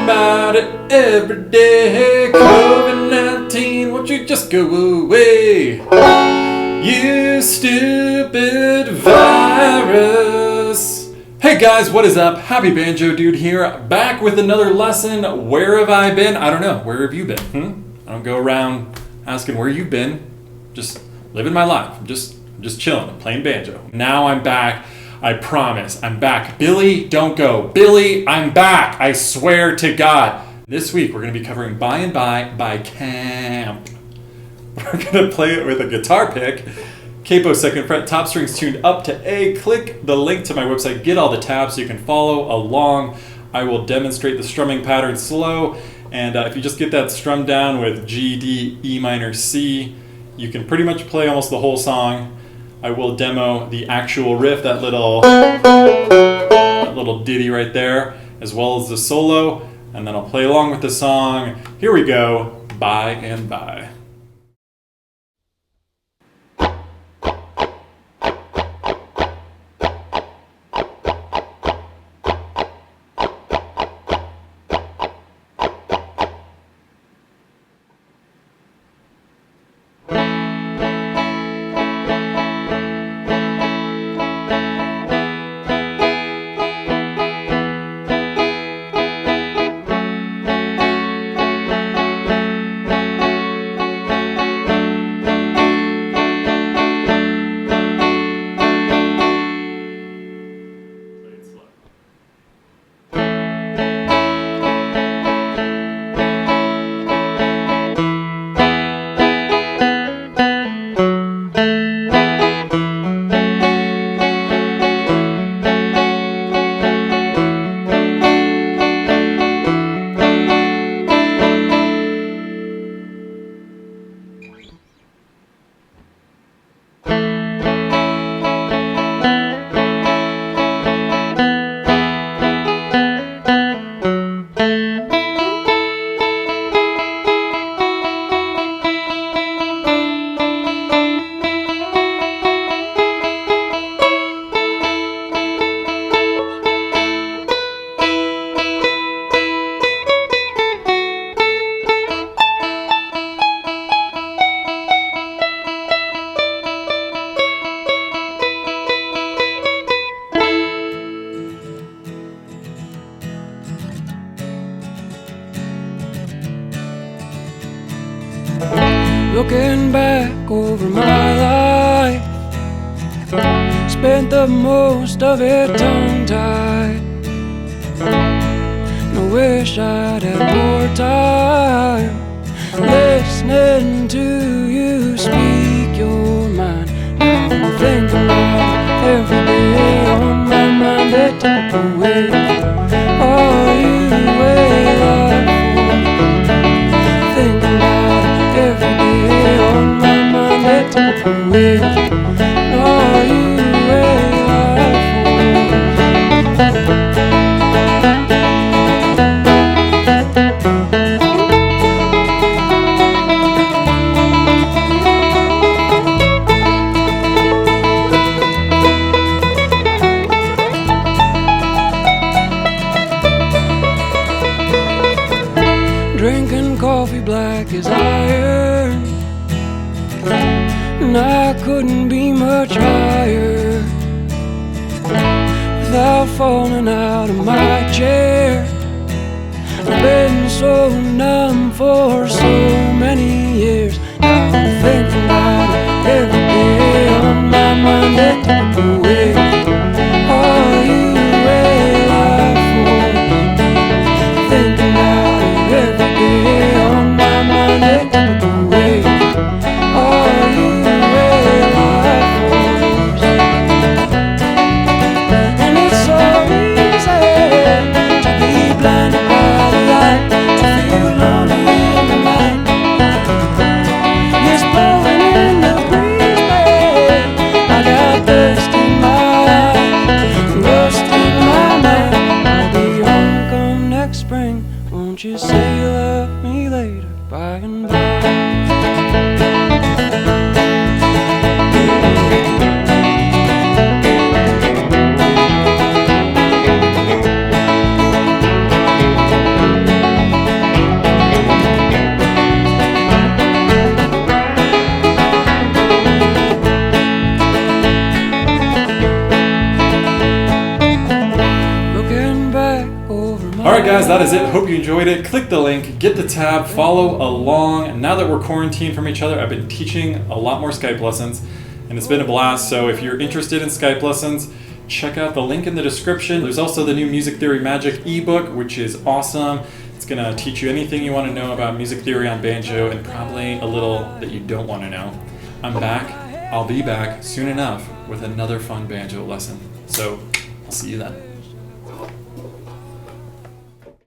about it every day. COVID-19, won't you just go away? You stupid virus. Hey guys, what is up? Happy Banjo Dude here, back with another lesson. Where have I been? I don't know. Where have you been? I don't go around asking where you've been. Just living my life. I'm just chilling. I'm playing banjo. Now I'm back. I promise. I'm back. Billy, don't go. Billy, I'm back. I swear to God. This week we're going to be covering By and by Caamp. We're going to play it with a guitar pick. Capo 2nd fret, top strings tuned up to A. Click the link to my website, get all the tabs so you can follow along. I will demonstrate the strumming pattern slow, and if you just get that strummed down with G, D, E minor, C, you can pretty much play almost the whole song. I will demo the actual riff, that little ditty right there, as well as the solo, and then I'll play along with the song. Here we go, By and by. Looking back over my life, spent the most of it tongue-tied. And I wish I'd had more time listening to you speak your mind. Now I'm thinking about it every day on my mind. That type of way. Are you alive? Thinking about it every day on my mind. That type of way. Are you alive? Drinking coffee black as iron, and I couldn't be much higher without falling out of my chair. I've been so numb for so many years. Now I'm thinking about it every day on my mind. That type of way. Are you alive for? Thinking about it every day on my mind. That type of way. Are you alive for? And it's so easy to be blinded by the light, to feel lonely in the night. It's blowing in the breeze, babe. I got dust in my eyes, rust in my mind. I'll be home come next spring. Won't you say you love me later, by and by? Alright guys, that is it. Hope you enjoyed it. Click the link, get the tab, follow along. Now that we're quarantined from each other, I've been teaching a lot more Skype lessons, and it's been a blast. So if you're interested in Skype lessons, check out the link in the description. There's also the new Music Theory Magic ebook, which is awesome. It's going to teach you anything you want to know about music theory on banjo, and probably a little that you don't want to know. I'm back. I'll be back soon enough with another fun banjo lesson. So I'll see you then.